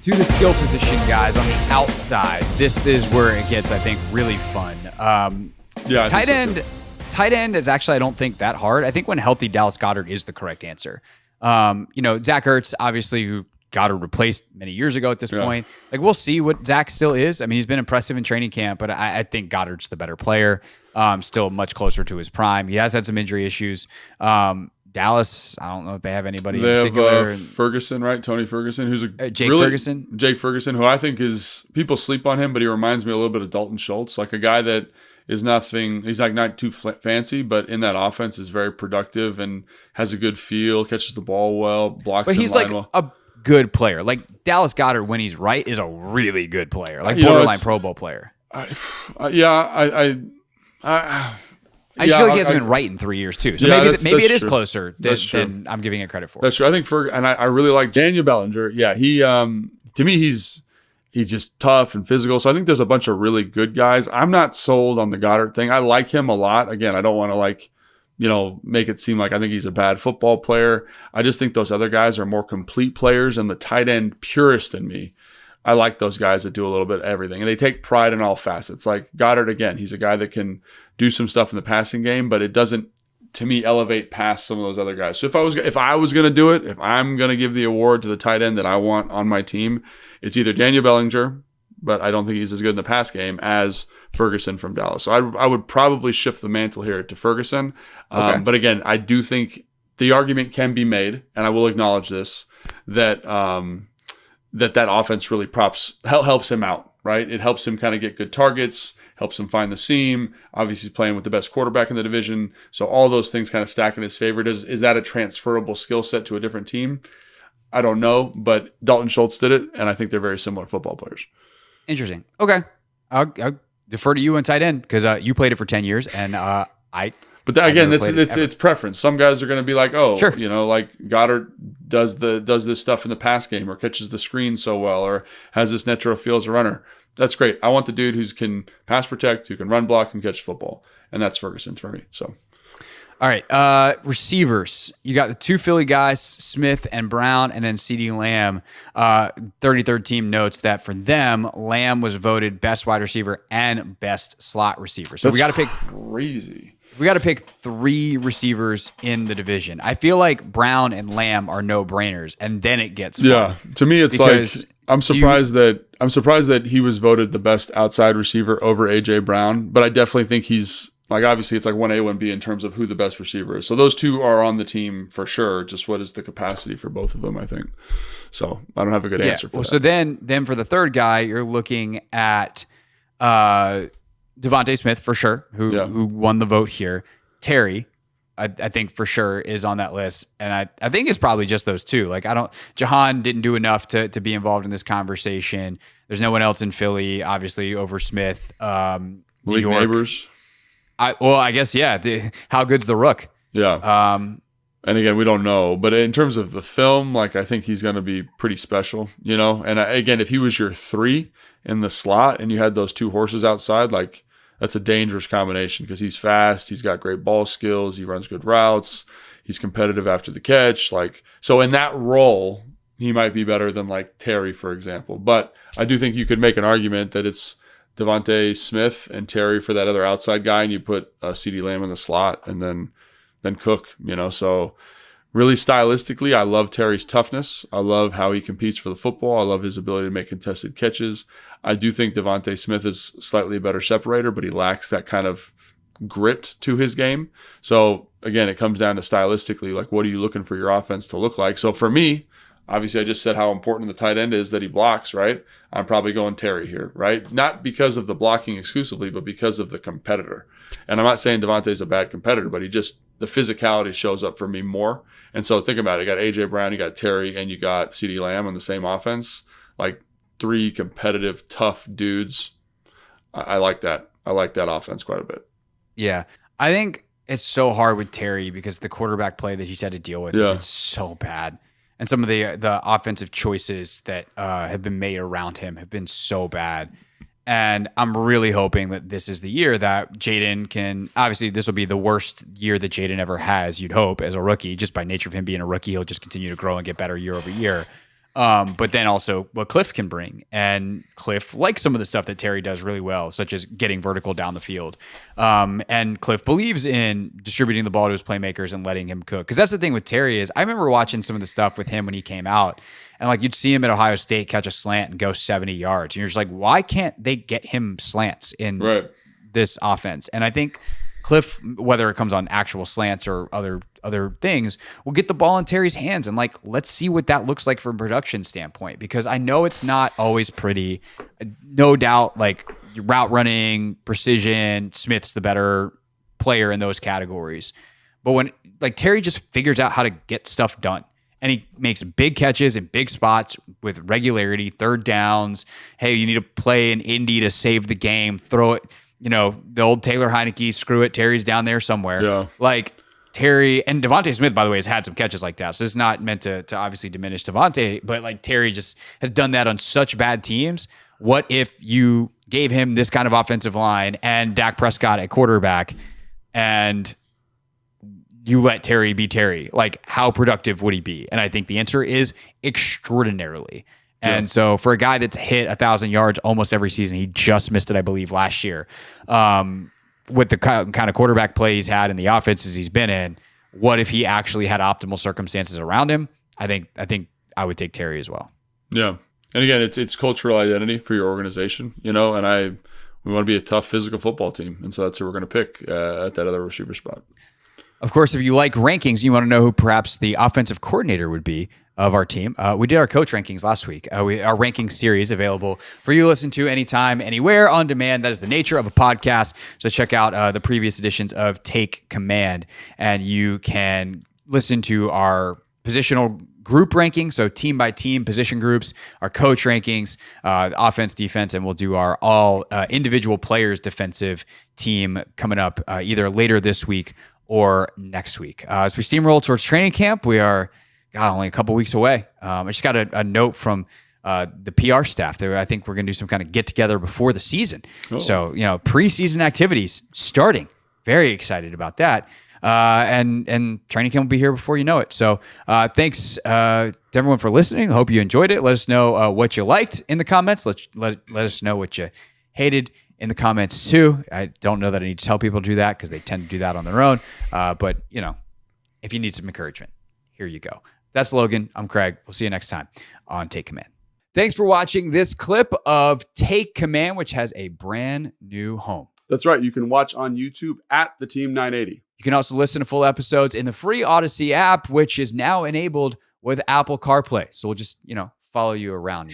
To the skill position guys on the outside. This is where it gets, I think, really fun. Tight end. Tight end is actually, I don't think, that hard. I think when healthy, Dallas Goedert is the correct answer. Zach Ertz, obviously, who Goddard replaced many years ago at this point. Like, we'll see what Zach still is. I mean, he's been impressive in training camp, but I think Goddard's the better player. Still much closer to his prime. He has had some injury issues. Dallas, I don't know if they have anybody in particular. Have Ferguson, right? Tony Ferguson, who's Jake Ferguson, who I think is, people sleep on him, but he reminds me a little bit of Dalton Schultz, like a guy that is nothing. He's like not too fancy, but in that offense is very productive and has a good feel, catches the ball well, blocks. But he's like well. a good player. Like Dallas Goedert, when he's right, is a really good player, like borderline Pro Bowl player. I just feel like he hasn't been right in 3 years too. So maybe it is closer than I'm giving it credit for. That's true. I think I really like Daniel Bellinger. Yeah, he to me he's just tough and physical. So I think there's a bunch of really good guys. I'm not sold on the Goddard thing. I like him a lot. Again, I don't want to make it seem like I think he's a bad football player. I just think those other guys are more complete players, and the tight end purist in me, I like those guys that do a little bit of everything, and they take pride in all facets. Like Goddard, again, he's a guy that can do some stuff in the passing game, but it doesn't, to me, elevate past some of those other guys. So if I was going to do it, if I'm going to give the award to the tight end that I want on my team, it's either Daniel Bellinger, but I don't think he's as good in the pass game as Ferguson from Dallas. So I would probably shift the mantle here to Ferguson. Okay. But again, I do think the argument can be made, and I will acknowledge this, that that offense really helps him out, right? It helps him kind of get good targets, helps him find the seam. Obviously, he's playing with the best quarterback in the division. So all those things kind of stack in his favor. Is that a transferable skill set to a different team? I don't know, but Dalton Schultz did it, and I think they're very similar football players. Interesting. Okay. I'll defer to you on tight end because you played it for 10 years, and But again, it's preference. Some guys are going to be like, sure. Like Goddard does this stuff in the pass game, or catches the screen so well, or has this natural feel as a runner. That's great. I want the dude who can pass protect, who can run block, and catch football, and that's Ferguson for me. So, all right, receivers. You got the two Philly guys, Smith and Brown, and then CeeDee Lamb. 33rd team notes that for them, Lamb was voted best wide receiver and best slot receiver. So we got to pick crazy. We got to pick three receivers in the division. I feel like Brown and Lamb are no-brainers, and then it gets fun. Yeah, to me, it's like I'm surprised that he was voted the best outside receiver over AJ Brown. But I definitely think he's like, obviously it's like 1A, 1B in terms of who the best receiver is. So those two are on the team for sure. Just what is the capacity for both of them? I think. So I don't have a good answer for that. So then for the third guy, you're looking at Devontae Smith for sure, who won the vote here. Terry, I think for sure is on that list, and I think it's probably just those two. Like Jahan didn't do enough to be involved in this conversation. There's no one else in Philly, obviously, over Smith. New York. Neighbors. I guess how good's the Rook? Yeah. And again, we don't know, but in terms of the film, like I think he's going to be pretty special, And again, if he was your 3 in the slot and you had those two horses outside, like that's a dangerous combination because he's fast, he's got great ball skills, he runs good routes, he's competitive after the catch. Like, so in that role, he might be better than like Terry, for example. But I do think you could make an argument that it's Devontae Smith and Terry for that other outside guy, and you put CeeDee Lamb in the slot, and then Cook. So really stylistically, I love Terry's toughness. I love how he competes for the football. I love his ability to make contested catches. I do think Devontae Smith is slightly a better separator, but he lacks that kind of grit to his game. So again, it comes down to stylistically, like what are you looking for your offense to look like? So for me, obviously I just said how important the tight end is that he blocks, right? I'm probably going Terry here, right? Not because of the blocking exclusively, but because of the competitor. And I'm not saying Devontae's a bad competitor, but the physicality shows up for me more. And so think about it. You got AJ Brown, you got Terry, and you got CeeDee Lamb on the same offense. Like 3 competitive, tough dudes. I like that. I like that offense quite a bit. Yeah. I think it's so hard with Terry because the quarterback play that he's had to deal with is so bad. And some of the offensive choices that have been made around him have been so bad. And I'm really hoping that this is the year that Jaden can, obviously this will be the worst year that Jaden ever has, you'd hope, as a rookie. Just by nature of him being a rookie, he'll just continue to grow and get better year over year. But then also what Cliff can bring. And Cliff likes some of the stuff that Terry does really well, such as getting vertical down the field. And Cliff believes in distributing the ball to his playmakers and letting him cook. Because that's the thing with Terry is I remember watching some of the stuff with him when he came out. And like you'd see him at Ohio State catch a slant and go 70 yards. And you're just like, why can't they get him slants in this offense? And I think Cliff, whether it comes on actual slants or other things, will get the ball in Terry's hands. And like, let's see what that looks like from a production standpoint, because I know it's not always pretty. No doubt, like route running, precision, Smith's the better player in those categories. But when like Terry just figures out how to get stuff done. And he makes big catches in big spots with regularity, third downs. Hey, you need to play an Indy to save the game. Throw it, the old Taylor Heineke, screw it. Terry's down there somewhere. Yeah. Like Terry and Devontae Smith, by the way, has had some catches like that. So it's not meant to obviously diminish Devontae, but like Terry just has done that on such bad teams. What if you gave him this kind of offensive line and Dak Prescott at quarterback and you let Terry be Terry? Like, how productive would he be? And I think the answer is extraordinarily. Yeah. And so for a guy that's hit 1,000 yards almost every season, he just missed it, I believe, last year. With the kind of quarterback play he's had in the offenses he's been in, what if he actually had optimal circumstances around him? I think I would take Terry as well. Yeah. And again, it's cultural identity for your organization, and we want to be a tough physical football team. And so that's who we're going to pick at that other receiver spot. Of course, if you like rankings, you want to know who perhaps the offensive coordinator would be of our team. We did our coach rankings last week. Our ranking series available for you to listen to anytime, anywhere, on demand. That is the nature of a podcast. So check out the previous editions of Take Command, and you can listen to our positional group rankings, so team by team position groups, our coach rankings, offense, defense, and we'll do our all individual players defensive team coming up either later this week or next week. As we steamroll towards training camp, we are only a couple weeks away. I just got a note from the PR staff that I think we're going to do some kind of get together before the season. Oh. So, preseason activities starting. Very excited about that. And training camp will be here before you know it. So thanks to everyone for listening. I hope you enjoyed it. Let us know what you liked in the comments. Let us know what you hated in the comments too. I don't know that I need to tell people to do that because they tend to do that on their own. But if you need some encouragement, here you go. That's Logan. I'm Craig. We'll see you next time on Take Command. Thanks for watching this clip of Take Command, which has a brand new home. That's right. You can watch on YouTube at the Team 980. You can also listen to full episodes in the free Odyssey app, which is now enabled with Apple CarPlay. So we'll just, follow you around.